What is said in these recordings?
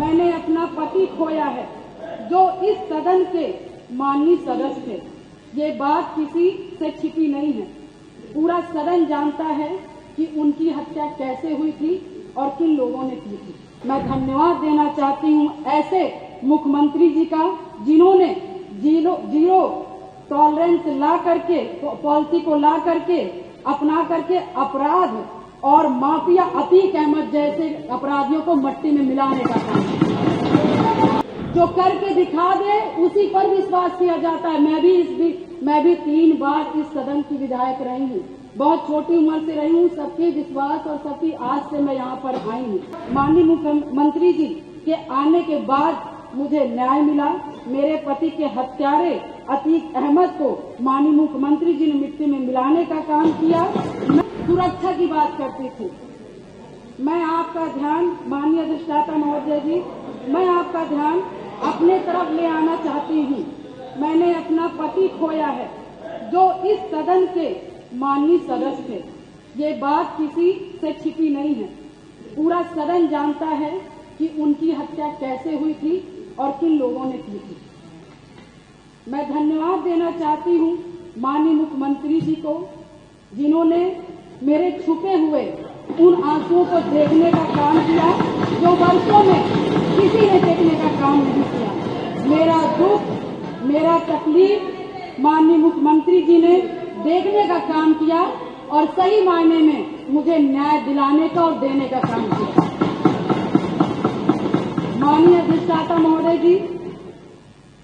मैंने अपना पति खोया है जो इस सदन के माननीय सदस्य थे। ये बात किसी से छिपी नहीं है। पूरा सदन जानता है कि उनकी हत्या कैसे हुई थी और किन लोगों ने की थी। मैं धन्यवाद देना चाहती हूँ ऐसे मुख्यमंत्री जी का जिन्होंने जीरो टॉलरेंस ला करके पॉलिसी को ला करके अपना करके अपराध और माफिया अतीक अहमद जैसे अपराधियों को मट्टी में मिलाने का काम जो करके दिखा दे उसी पर विश्वास किया जाता है। मैं भी 3 बार इस सदन की विधायक रही हूँ। बहुत छोटी उम्र से रही हूँ। सबके विश्वास और सबकी आस से मैं यहाँ पर आई हूँ। माननीय मुख्यमंत्री जी के आने के बाद मुझे न्याय मिला। मेरे पति के हत्यारे अतीक अहमद को माननीय मुख्यमंत्री जी ने मिट्टी में मिलाने का काम किया। मैं सुरक्षा की बात करती थी। मैं आपका ध्यान माननीय अधिष्ठाता महोदय जी, मैं आपका ध्यान अपने तरफ ले आना चाहती हूँ। मैंने अपना पति खोया है जो इस सदन के माननीय सदस्य थे। ये बात किसी से छिपी नहीं है। पूरा सदन जानता है कि उनकी हत्या कैसे हुई थी और किन लोगों ने की थी। मैं धन्यवाद देना चाहती हूँ माननीय मुख्यमंत्री जी को जिन्होंने मेरे छुपे हुए उन आंसुओं को देखने का काम किया जो वर्षों में किसी ने देखने का काम नहीं किया। मेरा दुख, मेरा तकलीफ माननीय मुख्यमंत्री जी ने देखने का काम किया और सही मायने में मुझे न्याय दिलाने का और देने का काम किया। माननीय अधिष्ठाता महोदय जी,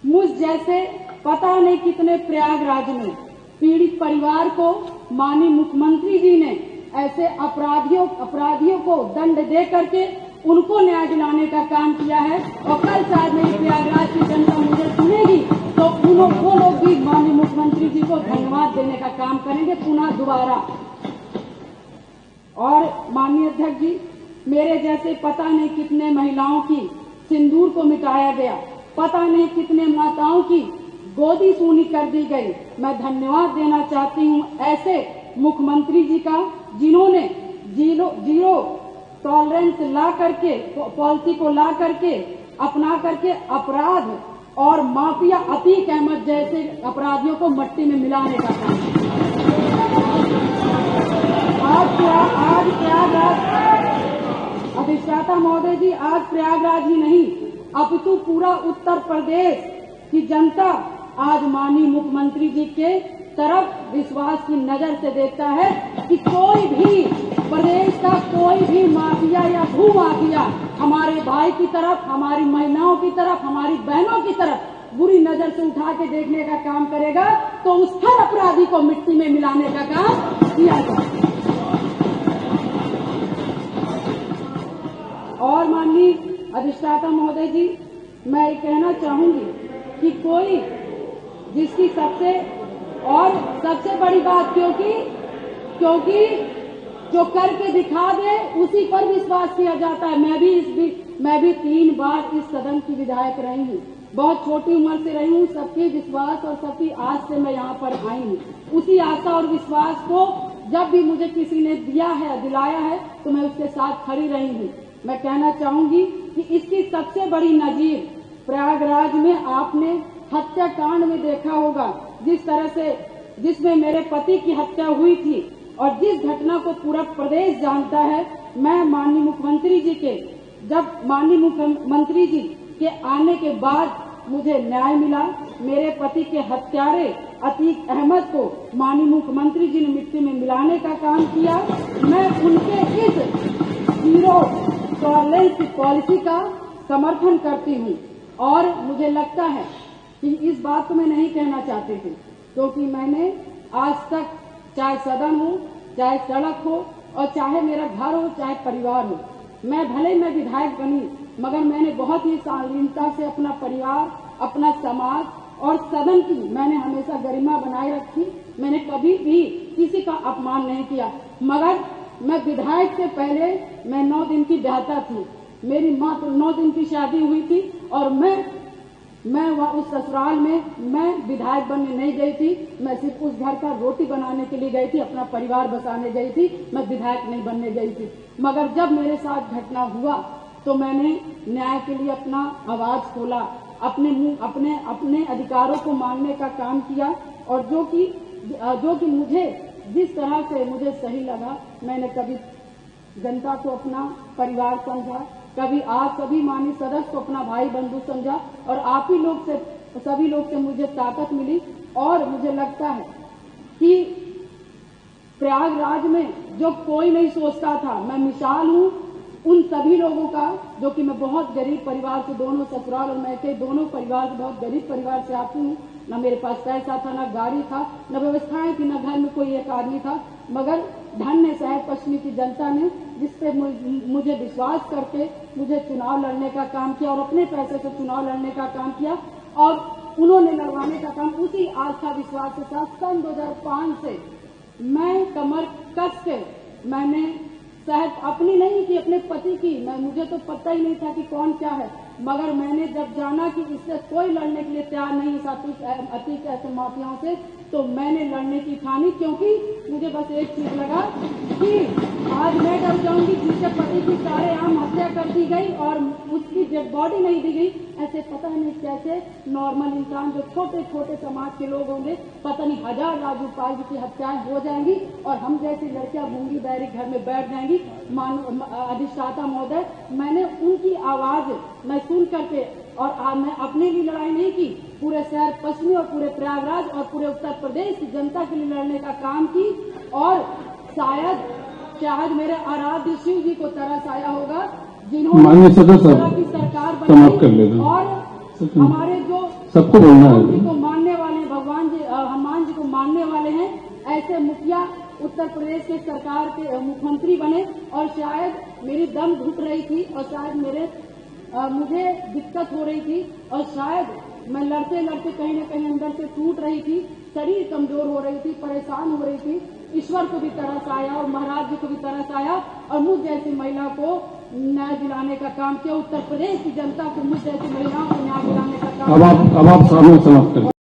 मुझ जैसे पता नहीं कितने प्रयागराज में पीड़ित परिवार को माननीय मुख्यमंत्री जी ने ऐसे अपराधियों को दंड दे करके उनको न्याय दिलाने का काम किया है। और कल शायद मेरी प्रयागराज की जनता मुझे सुनेगी तो वो लोग भी माननीय मुख्यमंत्री जी को धन्यवाद देने का काम करेंगे पुनः दोबारा। और माननीय अध्यक्ष जी, मेरे जैसे पता नहीं कितने महिलाओं की सिंदूर को मिटाया गया, पता नहीं कितने माताओं की गोदी सूनी कर दी गई। मैं धन्यवाद देना चाहती हूँ ऐसे मुख्यमंत्री जी का जिन्होंने जीरो टॉलरेंस ला करके पॉलिसी को ला करके अपना करके अपराध और माफिया अतीक अहमद जैसे अपराधियों को मट्टी में मिलाने का काम। आज प्रयागराज अधिष्ठाता महोदय जी, आज प्रयागराज ही नहीं अपितु पूरा उत्तर प्रदेश की जनता आज माननीय मुख्यमंत्री जी के तरफ विश्वास की नजर से देखता है कि कोई भी प्रदेश का कोई भी माफिया या भू माफिया हमारे भाई की तरफ, हमारी महिलाओं की तरफ, हमारी बहनों की तरफ बुरी नजर से उठा के देखने का काम करेगा तो उस हर अपराधी को मिट्टी में मिलाने का काम किया जाए। और माननीय अधिष्ठाता महोदय जी, मैं ये कहना चाहूंगी कि कोई जिसकी सबसे बड़ी बात क्योंकि जो करके दिखा दे उसी पर विश्वास किया जाता है। मैं भी 3 बार इस सदन की विधायक रही हूँ। बहुत छोटी उम्र से रही हूँ। सबके विश्वास और सबकी आस से मैं यहाँ पर आई हूँ। उसी आशा और विश्वास को जब भी मुझे किसी ने दिलाया है तो मैं उसके साथ खड़ी रही हूँ। मैं कहना चाहूंगी कि इसकी सबसे बड़ी नजीर प्रयागराज में आपने हत्याकांड में देखा होगा, जिसमें मेरे पति की हत्या हुई थी और जिस घटना को पूरा प्रदेश जानता है। मैं माननीय मुख्यमंत्री जी के आने के बाद मुझे न्याय मिला। मेरे पति के हत्यारे अतीक अहमद को माननीय मुख्यमंत्री जी ने मिट्टी में मिलाने का काम किया। मैं उनके इस जीरो टॉलरेंस पॉलिसी का समर्थन करती हूँ और मुझे लगता है कि इस बात को मैं नहीं कहना चाहती थी क्योंकि मैंने आज तक चाहे सदन हो, चाहे सड़क हो और चाहे मेरा घर हो, चाहे परिवार हो, मैं विधायक बनी मगर मैंने बहुत ही शालीनता से अपना परिवार, अपना समाज और सदन की मैंने हमेशा गरिमा बनाए रखी। मैंने कभी भी किसी का अपमान नहीं किया। मगर मैं विधायक से पहले मैं 9 दिन की ब्याहता थी। मेरी माँ तो 9 दिन की शादी हुई थी और मैं वहाँ उस ससुराल में मैं विधायक बनने नहीं गई थी। मैं सिर्फ उस घर का रोटी बनाने के लिए गई थी, अपना परिवार बसाने गई थी। मैं विधायक नहीं बनने गई थी। मगर जब मेरे साथ घटना हुआ तो मैंने न्याय के लिए अपना आवाज खोला, अपने अधिकारों को मांगने का काम किया, और जो कि मुझे जिस तरह से मुझे सही लगा, मैंने कभी जनता को अपना परिवार समझा, कभी आप सभी माननीय सदस्य को अपना भाई बंधु समझा, और आप ही लोग से, सभी लोग से मुझे ताकत मिली। और मुझे लगता है कि प्रयागराज में जो कोई नहीं सोचता था, मैं मिसाल हूं उन सभी लोगों का, जो कि मैं बहुत गरीब परिवार से, दोनों ससुराल और मैके दोनों परिवार से, बहुत गरीब परिवार से आती हूँ। न मेरे पास पैसा था, न गाड़ी था, न व्यवस्थाएं थी, न घर में कोई एक आदमी था, मगर धन्य शहर पश्चिमी की जनता ने, जिसपे मुझे विश्वास करके मुझे चुनाव लड़ने का काम किया और अपने पैसे से चुनाव लड़ने का काम किया, और उन्होंने लड़वाने का काम उसी आस्था विश्वास के साथ सन 2005 से मैं कमर कस के, मैंने शायद अपनी नहीं की, अपने पति की, मुझे तो पता ही नहीं था कि कौन क्या है, मगर मैंने जब जाना कि इससे कोई लड़ने के लिए तैयार नहीं था अतीत ऐसे माफियाओं से, तो मैंने लड़ने की ठानी, क्योंकि मुझे बस एक चीज लगा कि आज मैं डर जाऊंगी, जिसके पति की सारे आम हत्या कर दी गई और उसकी डेड बॉडी नहीं दी गई, ऐसे पता नहीं कैसे नॉर्मल इंसान, जो छोटे छोटे समाज के लोग होंगे, पता नहीं 1000 राजू पाल की हत्याएं हो जाएंगी और हम जैसी लड़कियां गूंगी बैरी घर में बैठ जाएंगी। अधिष्ठाता महोदय, मैंने उनकी आवाज मैं सुन करके, और मैं अपने लिए लड़ाई नहीं की, पूरे शहर पश्चिमी और पूरे प्रयागराज और पूरे उत्तर प्रदेश की जनता के लिए लड़ने का काम की, और शायद मेरे आराध्य शिव जी को तरस आया होगा, जिन्होंने इस तरह की सरकार बनाई, और हमारे जो सबको बोलना है, जी को मानने वाले, भगवान जी हनुमान जी को मानने वाले हैं, ऐसे मुखिया उत्तर प्रदेश के सरकार के मुख्यमंत्री बने, और शायद मेरी दम घुट रही थी, और शायद मुझे दिक्कत हो रही थी, और शायद मैं लड़ते लड़ते कहीं न कहीं अंदर से टूट रही थी, शरीर कमजोर हो रही थी, परेशान हो रही थी। ईश्वर को भी तरस आया और महाराज जी को भी तरस आया, और मुझ जैसी महिला को न्याय दिलाने का काम किया, उत्तर प्रदेश की जनता को मुझ जैसी महिलाओं को न्याय दिलाने का काम। अब आप सामने समाप्त करें।